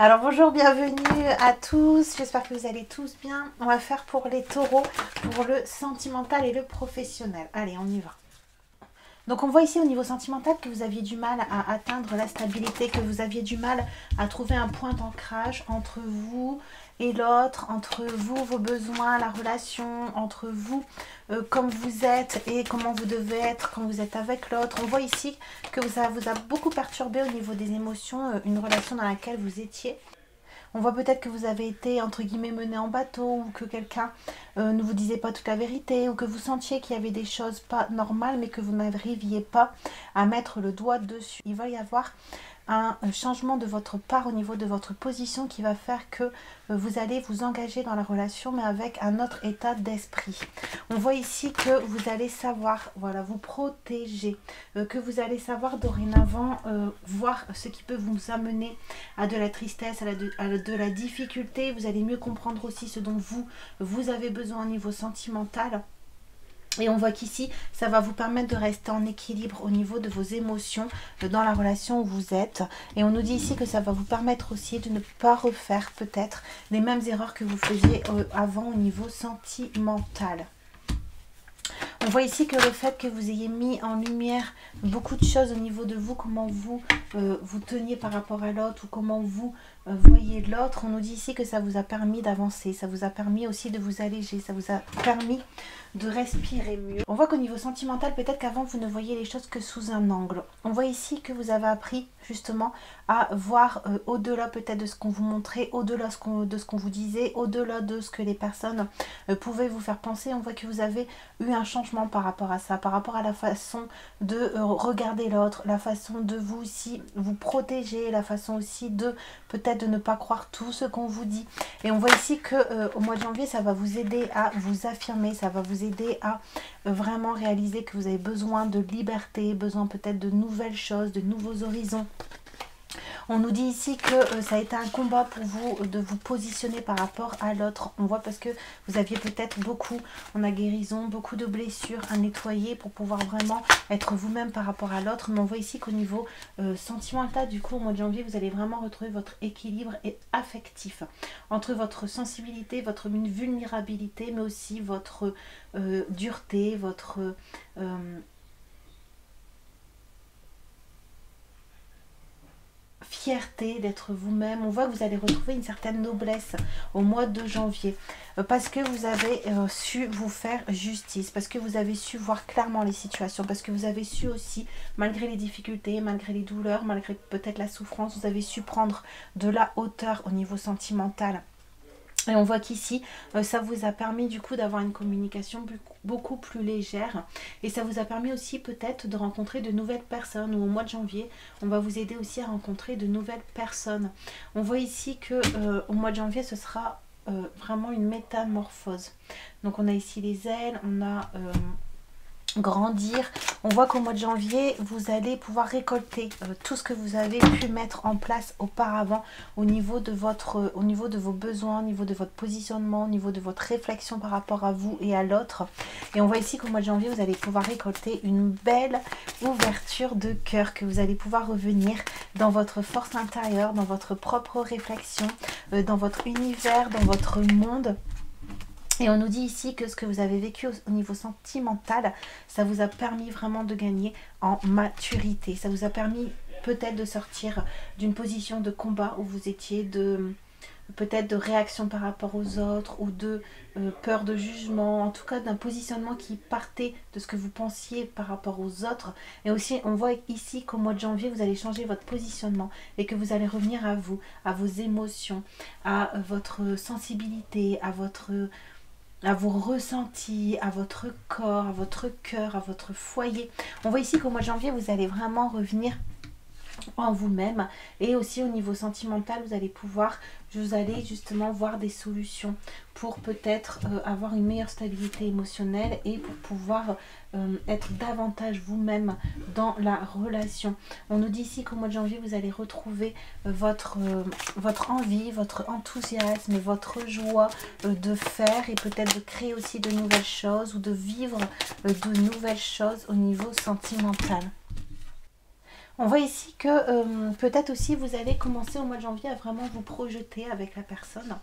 Alors bonjour, bienvenue à tous, j'espère que vous allez tous bien. On va faire pour les taureaux, pour le sentimental et le professionnel. Allez, on y va. Donc on voit ici au niveau sentimental que vous aviez du mal à atteindre la stabilité, que vous aviez du mal à trouver un point d'ancrage entre vous et l'autre, entre vous, vos besoins, la relation, entre vous, comme vous êtes et comment vous devez être quand vous êtes avec l'autre. On voit ici que ça vous a beaucoup perturbé au niveau des émotions, une relation dans laquelle vous étiez. On voit peut-être que vous avez été, entre guillemets, mené en bateau, ou que quelqu'un ne vous disait pas toute la vérité, ou que vous sentiez qu'il y avait des choses pas normales, mais que vous n'arriviez pas à mettre le doigt dessus. Il va y avoir un changement de votre part au niveau de votre position qui va faire que vous allez vous engager dans la relation, mais avec un autre état d'esprit. On voit ici que vous allez savoir, voilà, vous protéger, que vous allez savoir dorénavant voir ce qui peut vous amener à de la tristesse, à de la difficulté. Vous allez mieux comprendre aussi ce dont vous avez besoin au niveau sentimental. Et on voit qu'ici, ça va vous permettre de rester en équilibre au niveau de vos émotions dans la relation où vous êtes. Et on nous dit ici que ça va vous permettre aussi de ne pas refaire peut-être les mêmes erreurs que vous faisiez avant au niveau sentimental. On voit ici que le fait que vous ayez mis en lumière beaucoup de choses au niveau de vous, comment vous vous teniez par rapport à l'autre ou comment vous voyez l'autre, on nous dit ici que ça vous a permis d'avancer, ça vous a permis aussi de vous alléger, ça vous a permis de respirer mieux. On voit qu'au niveau sentimental, peut-être qu'avant vous ne voyez les choses que sous un angle. On voit ici que vous avez appris justement à voir au-delà peut-être de ce qu'on vous montrait, au-delà de ce qu'on vous disait, au-delà de ce que les personnes pouvaient vous faire penser. On voit que vous avez eu un changement par rapport à ça, par rapport à la façon de regarder l'autre, la façon de vous aussi vous protéger, la façon aussi de peut-être de ne pas croire tout ce qu'on vous dit. Et on voit ici que au mois de janvier, ça va vous aider à vous affirmer, ça va vous aider à vraiment réaliser que vous avez besoin de liberté, besoin peut-être de nouvelles choses, de nouveaux horizons. On nous dit ici que ça a été un combat pour vous de vous positionner par rapport à l'autre. On voit parce que vous aviez peut-être beaucoup, on a guérison, beaucoup de blessures à nettoyer pour pouvoir vraiment être vous-même par rapport à l'autre. Mais on voit ici qu'au niveau sentimental, du coup, au mois de janvier, vous allez vraiment retrouver votre équilibre affectif entre votre sensibilité, votre vulnérabilité, mais aussi votre dureté, votre... fierté d'être vous-même. On voit que vous allez retrouver une certaine noblesse au mois de janvier parce que vous avez su vous faire justice, parce que vous avez su voir clairement les situations, parce que vous avez su aussi, malgré les difficultés, malgré les douleurs, malgré peut-être la souffrance, vous avez su prendre de la hauteur au niveau sentimental. Et on voit qu'ici, ça vous a permis du coup d'avoir une communication beaucoup plus légère. Et ça vous a permis aussi peut-être de rencontrer de nouvelles personnes. Ou au mois de janvier, on va vous aider aussi à rencontrer de nouvelles personnes. On voit ici que au mois de janvier, ce sera vraiment une métamorphose. Donc on a ici les ailes, on a... grandir. On voit qu'au mois de janvier vous allez pouvoir récolter tout ce que vous avez pu mettre en place auparavant au niveau de vos besoins, au niveau de votre positionnement, au niveau de votre réflexion par rapport à vous et à l'autre. Et on voit ici qu'au mois de janvier vous allez pouvoir récolter une belle ouverture de cœur, que vous allez pouvoir revenir dans votre force intérieure, dans votre propre réflexion, dans votre univers, dans votre monde. Et on nous dit ici que ce que vous avez vécu au niveau sentimental, ça vous a permis vraiment de gagner en maturité. Ça vous a permis peut-être de sortir d'une position de combat où vous étiez peut-être de réaction par rapport aux autres ou de peur de jugement, en tout cas d'un positionnement qui partait de ce que vous pensiez par rapport aux autres. Et aussi on voit ici qu'au mois de janvier vous allez changer votre positionnement et que vous allez revenir à vous, à vos émotions, à votre sensibilité, à vos ressentis, à votre corps, à votre cœur, à votre foyer. On voit ici qu'au mois de janvier, vous allez vraiment revenir en vous-même. Et aussi au niveau sentimental, vous allez justement voir des solutions pour peut-être avoir une meilleure stabilité émotionnelle et pour pouvoir être davantage vous-même dans la relation. On nous dit ici qu'au mois de janvier, vous allez retrouver votre envie, votre enthousiasme et votre joie de faire et peut-être de créer aussi de nouvelles choses ou de vivre de nouvelles choses au niveau sentimental. On voit ici que peut-être aussi vous allez commencer au mois de janvier à vraiment vous projeter avec la personne.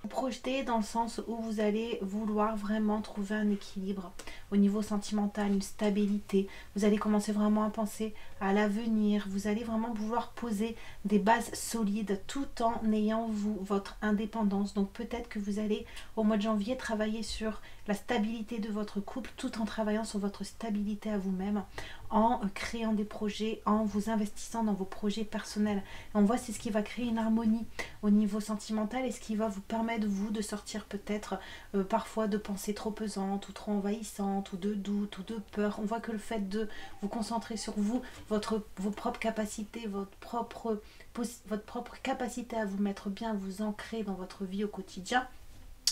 Vous projeter dans le sens où vous allez vouloir vraiment trouver un équilibre au niveau sentimental, une stabilité. Vous allez commencer vraiment à penser à l'avenir. Vous allez vraiment vouloir poser des bases solides tout en ayant vous votre indépendance. Donc peut-être que vous allez au mois de janvier travailler sur la stabilité de votre couple tout en travaillant sur votre stabilité à vous-même, en créant des projets, en vous investissant dans vos projets personnels. Et on voit c'est ce qui va créer une harmonie au niveau sentimental et ce qui va vous permettre vous de sortir peut-être parfois de pensées trop pesantes ou trop envahissantes ou de doutes ou de peur. On voit que le fait de vous concentrer sur vous, vos propres capacités, votre propre capacité à vous mettre bien, à vous ancrer dans votre vie au quotidien,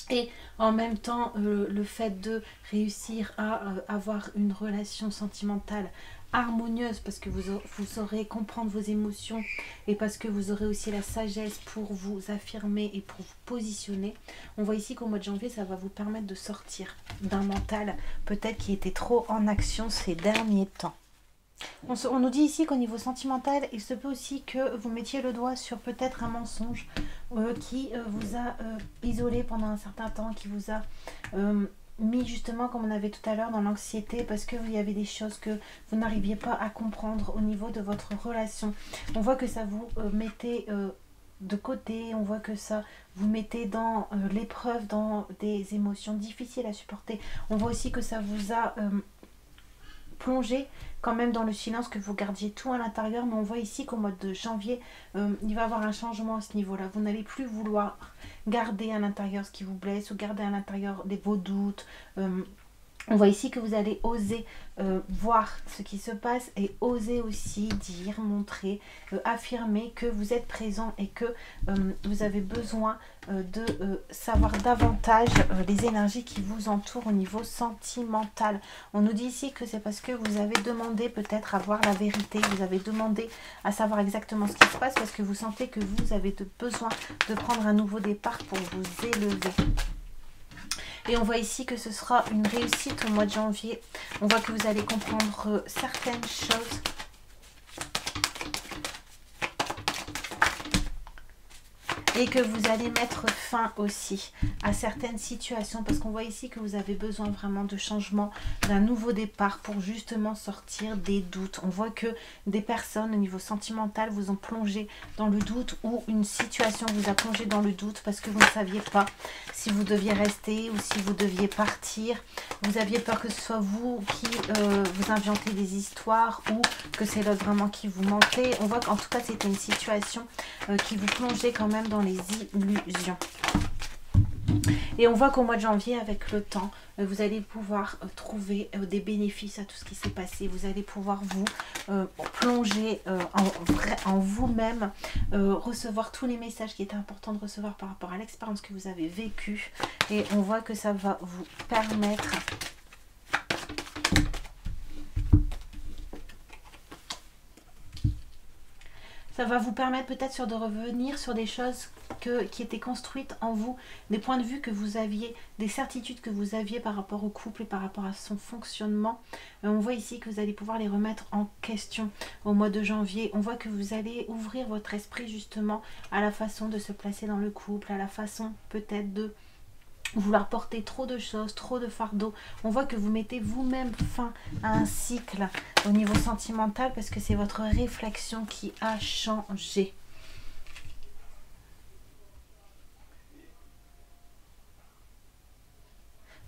et en même temps le fait de réussir à avoir une relation sentimentale harmonieuse, parce que vous saurez comprendre vos émotions et parce que vous aurez aussi la sagesse pour vous affirmer et pour vous positionner. On voit ici qu'au mois de janvier ça va vous permettre de sortir d'un mental peut-être qui était trop en action ces derniers temps. On nous dit ici qu'au niveau sentimental, il se peut aussi que vous mettiez le doigt sur peut-être un mensonge qui vous a isolé pendant un certain temps, qui vous a mis justement, comme on avait tout à l'heure, dans l'anxiété parce qu'il y avait des choses que vous n'arriviez pas à comprendre au niveau de votre relation. On voit que ça vous mettait de côté, on voit que ça vous mettez dans l'épreuve, dans des émotions difficiles à supporter. On voit aussi que ça vous a plongé quand même dans le silence, que vous gardiez tout à l'intérieur, mais on voit ici qu'au mois de janvier il va y avoir un changement à ce niveau là. Vous n'allez plus vouloir garder à l'intérieur ce qui vous blesse ou garder à l'intérieur vos doutes. On voit ici que vous allez oser voir ce qui se passe et oser aussi dire, montrer, affirmer que vous êtes présent et que vous avez besoin de savoir davantage les énergies qui vous entourent au niveau sentimental. On nous dit ici que c'est parce que vous avez demandé peut-être à voir la vérité, vous avez demandé à savoir exactement ce qui se passe parce que vous sentez que vous avez besoin de prendre un nouveau départ pour vous élever. Et on voit ici que ce sera une réussite au mois de janvier. On voit que vous allez comprendre certaines choses. Et que vous allez mettre fin aussi à certaines situations. Parce qu'on voit ici que vous avez besoin vraiment de changement, d'un nouveau départ pour justement sortir des doutes. On voit que des personnes au niveau sentimental vous ont plongé dans le doute ou une situation vous a plongé dans le doute parce que vous ne saviez pas si vous deviez rester ou si vous deviez partir. Vous aviez peur que ce soit vous qui vous inventez des histoires ou que c'est l'autre vraiment qui vous mentait. On voit qu'en tout cas c'était une situation qui vous plongeait quand même dans les illusions. Et on voit qu'au mois de janvier, avec le temps, vous allez pouvoir trouver des bénéfices à tout ce qui s'est passé. Vous allez pouvoir vous plonger en vous-même, recevoir tous les messages qui étaient importants de recevoir par rapport à l'expérience que vous avez vécue. Et on voit que ça va vous permettre peut-être de revenir sur des choses qui étaient construites en vous, des points de vue que vous aviez, des certitudes que vous aviez par rapport au couple et par rapport à son fonctionnement. On voit ici que vous allez pouvoir les remettre en question au mois de janvier. On voit que vous allez ouvrir votre esprit justement à la façon de se placer dans le couple, à la façon peut-être de vouloir porter trop de choses, trop de fardeaux. On voit que vous mettez vous-même fin à un cycle au niveau sentimental parce que c'est votre réflexion qui a changé.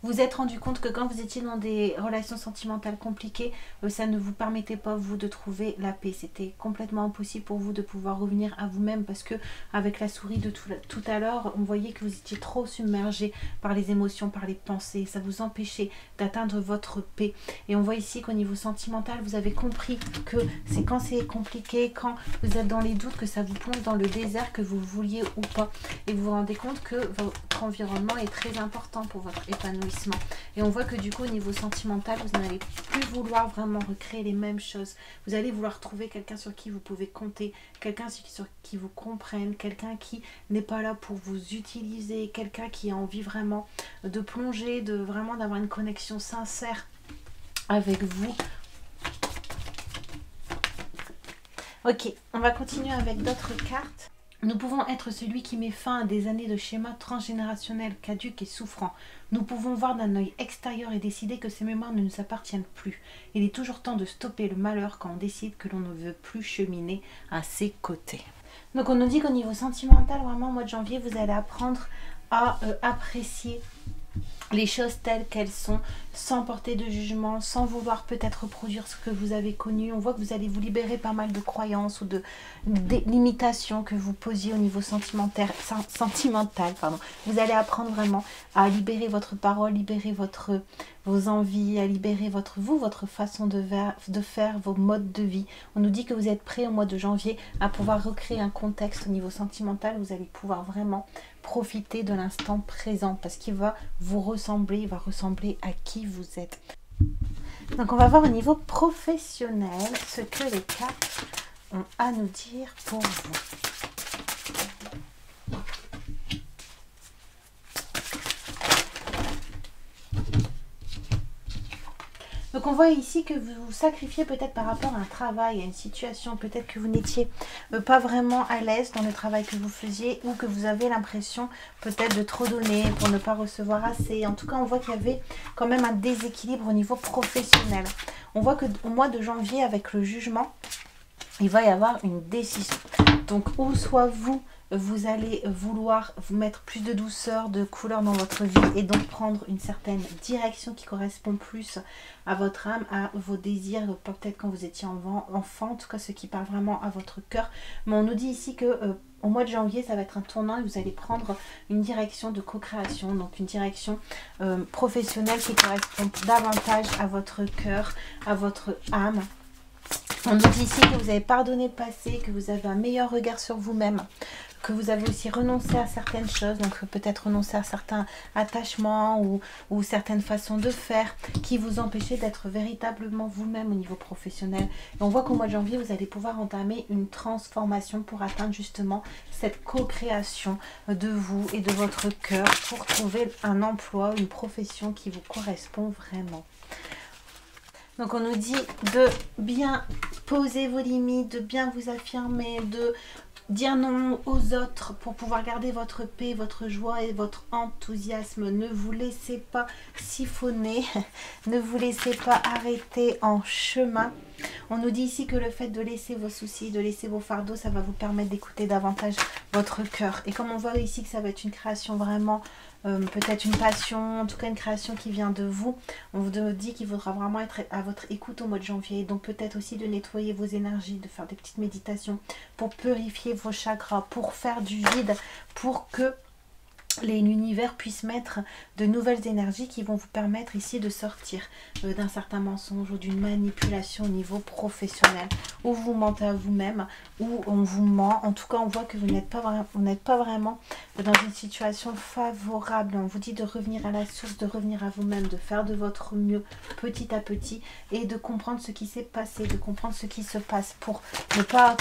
Vous êtes rendu compte que quand vous étiez dans des relations sentimentales compliquées, ça ne vous permettait pas vous de trouver la paix. C'était complètement impossible pour vous de pouvoir revenir à vous-même parce que avec la souris de tout à l'heure, on voyait que vous étiez trop submergé par les émotions, par les pensées. Ça vous empêchait d'atteindre votre paix. Et on voit ici qu'au niveau sentimental, vous avez compris que c'est quand c'est compliqué, quand vous êtes dans les doutes, que ça vous plonge dans le désert, que vous vouliez ou pas. Et vous vous rendez compte que votre environnement est très important pour votre épanouissement. Et on voit que du coup au niveau sentimental vous n'allez plus vouloir vraiment recréer les mêmes choses. Vous allez vouloir trouver quelqu'un sur qui vous pouvez compter, quelqu'un sur qui vous comprenne, quelqu'un qui n'est pas là pour vous utiliser, quelqu'un qui a envie vraiment de plonger, d'avoir une connexion sincère avec vous. Ok, on va continuer avec d'autres cartes. Nous pouvons être celui qui met fin à des années de schémas transgénérationnels caducs et souffrants. Nous pouvons voir d'un œil extérieur et décider que ces mémoires ne nous appartiennent plus. Il est toujours temps de stopper le malheur quand on décide que l'on ne veut plus cheminer à ses côtés. Donc on nous dit qu'au niveau sentimental, vraiment au mois de janvier, vous allez apprendre à apprécier les choses telles qu'elles sont, sans porter de jugement, sans vouloir peut-être reproduire ce que vous avez connu. On voit que vous allez vous libérer pas mal de croyances ou de limitations que vous posiez au niveau sentimental. Vous allez apprendre vraiment à libérer votre parole, libérer vos envies, à libérer votre façon de faire, vos modes de vie. On nous dit que vous êtes prêt au mois de janvier à pouvoir recréer un contexte au niveau sentimental. Vous allez pouvoir vraiment profiter de l'instant présent parce qu'il va vous ressembler, il va ressembler à qui vous êtes. Donc on va voir au niveau professionnel ce que les cartes ont à nous dire pour vous. Donc on voit ici que vous vous sacrifiez peut-être par rapport à un travail, à une situation, peut-être que vous n'étiez pas vraiment à l'aise dans le travail que vous faisiez ou que vous avez l'impression peut-être de trop donner pour ne pas recevoir assez. En tout cas, on voit qu'il y avait quand même un déséquilibre au niveau professionnel. On voit qu'au mois de janvier, avec le jugement, il va y avoir une décision. Donc, ou soit vous allez vouloir vous mettre plus de douceur, de couleur dans votre vie et donc prendre une certaine direction qui correspond plus à votre âme, à vos désirs, peut-être quand vous étiez enfant, en tout cas ce qui parle vraiment à votre cœur. Mais on nous dit ici que au mois de janvier, ça va être un tournant et vous allez prendre une direction de co-création, donc une direction professionnelle qui correspond davantage à votre cœur, à votre âme. On nous dit ici que vous avez pardonné le passé, que vous avez un meilleur regard sur vous-même, que vous avez aussi renoncé à certaines choses, donc peut-être renoncer à certains attachements ou certaines façons de faire qui vous empêchaient d'être véritablement vous-même au niveau professionnel. Et on voit qu'au mois de janvier, vous allez pouvoir entamer une transformation pour atteindre justement cette co-création de vous et de votre cœur pour trouver un emploi, une profession qui vous correspond vraiment. Donc on nous dit de bien poser vos limites, de bien vous affirmer, de dire non aux autres pour pouvoir garder votre paix, votre joie et votre enthousiasme. Ne vous laissez pas siphonner, ne vous laissez pas arrêter en chemin. On nous dit ici que le fait de laisser vos soucis, de laisser vos fardeaux, ça va vous permettre d'écouter davantage votre cœur. Et comme on voit ici que ça va être une création vraiment, peut-être une passion, en tout cas une création qui vient de vous, on vous dit qu'il faudra vraiment être à votre écoute au mois de janvier. Donc peut-être aussi de nettoyer vos énergies, de faire des petites méditations pour purifier vos chakras, pour faire du vide, pour que l'univers puisse mettre de nouvelles énergies qui vont vous permettre ici de sortir d'un certain mensonge ou d'une manipulation au niveau professionnel, où vous mentez à vous-même, où on vous ment. En tout cas, on voit que vous n'êtes pas vraiment dans une situation favorable. On vous dit de revenir à la source, de revenir à vous-même, de faire de votre mieux petit à petit et de comprendre ce qui s'est passé, de comprendre ce qui se passe pour ne pas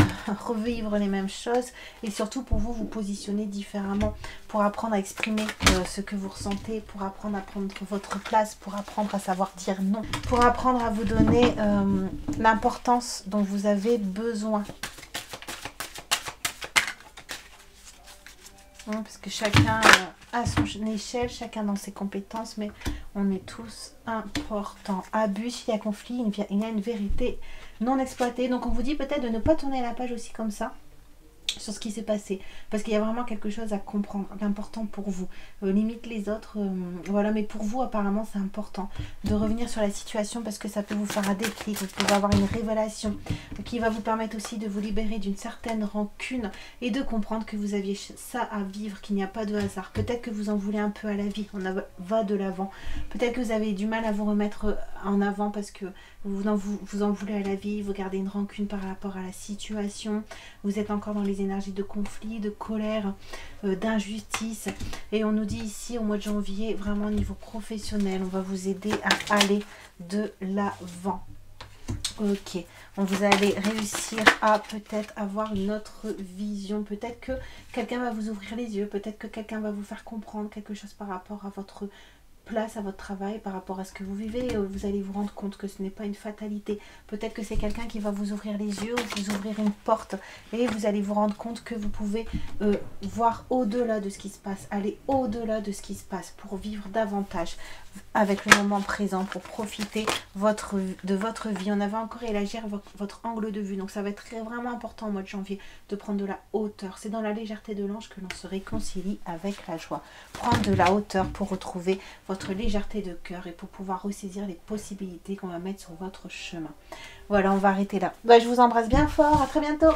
revivre les mêmes choses et surtout pour vous positionner différemment, pour apprendre à exprimer ce que vous ressentez, pour apprendre à prendre votre place, pour apprendre à savoir dire non, pour apprendre à vous donner l'importance dont vous avez besoin. Parce que chacun à son échelle, chacun dans ses compétences, mais on est tous importants. Abus, s'il y a conflit, il y a une vérité non exploitée. Donc on vous dit peut-être de ne pas tourner la page aussi comme ça sur ce qui s'est passé, parce qu'il y a vraiment quelque chose à comprendre, important pour vous, limite les autres, voilà, mais pour vous apparemment c'est important de revenir sur la situation parce que ça peut vous faire un déclic, vous pouvez avoir une révélation qui va vous permettre aussi de vous libérer d'une certaine rancune et de comprendre que vous aviez ça à vivre, qu'il n'y a pas de hasard. Peut-être que vous en voulez un peu à la vie, on va de l'avant, peut-être que vous avez du mal à vous remettre en avant parce que vous en voulez à la vie, vous gardez une rancune par rapport à la situation, vous êtes encore dans les énergies de conflit, de colère, d'injustice. Et on nous dit ici au mois de janvier, vraiment au niveau professionnel, on va vous aider à aller de l'avant. Ok, vous allez réussir à peut-être avoir une autre vision, peut-être que quelqu'un va vous ouvrir les yeux, peut-être que quelqu'un va vous faire comprendre quelque chose par rapport à votre place à votre travail, par rapport à ce que vous vivez. Vous allez vous rendre compte que ce n'est pas une fatalité. Peut-être que c'est quelqu'un qui va vous ouvrir les yeux, vous ouvrir une porte, et vous allez vous rendre compte que vous pouvez voir au-delà de ce qui se passe, aller au-delà de ce qui se passe pour vivre davantage avec le moment présent, pour profiter de votre vie. On avait encore élargi votre angle de vue, donc ça va être vraiment important au mois de janvier de prendre de la hauteur. C'est dans la légèreté de l'ange que l'on se réconcilie avec la joie. Prendre de la hauteur pour retrouver votre légèreté de cœur et pour pouvoir ressaisir les possibilités qu'on va mettre sur votre chemin. Voilà, on va arrêter là. Je vous embrasse bien fort, à très bientôt.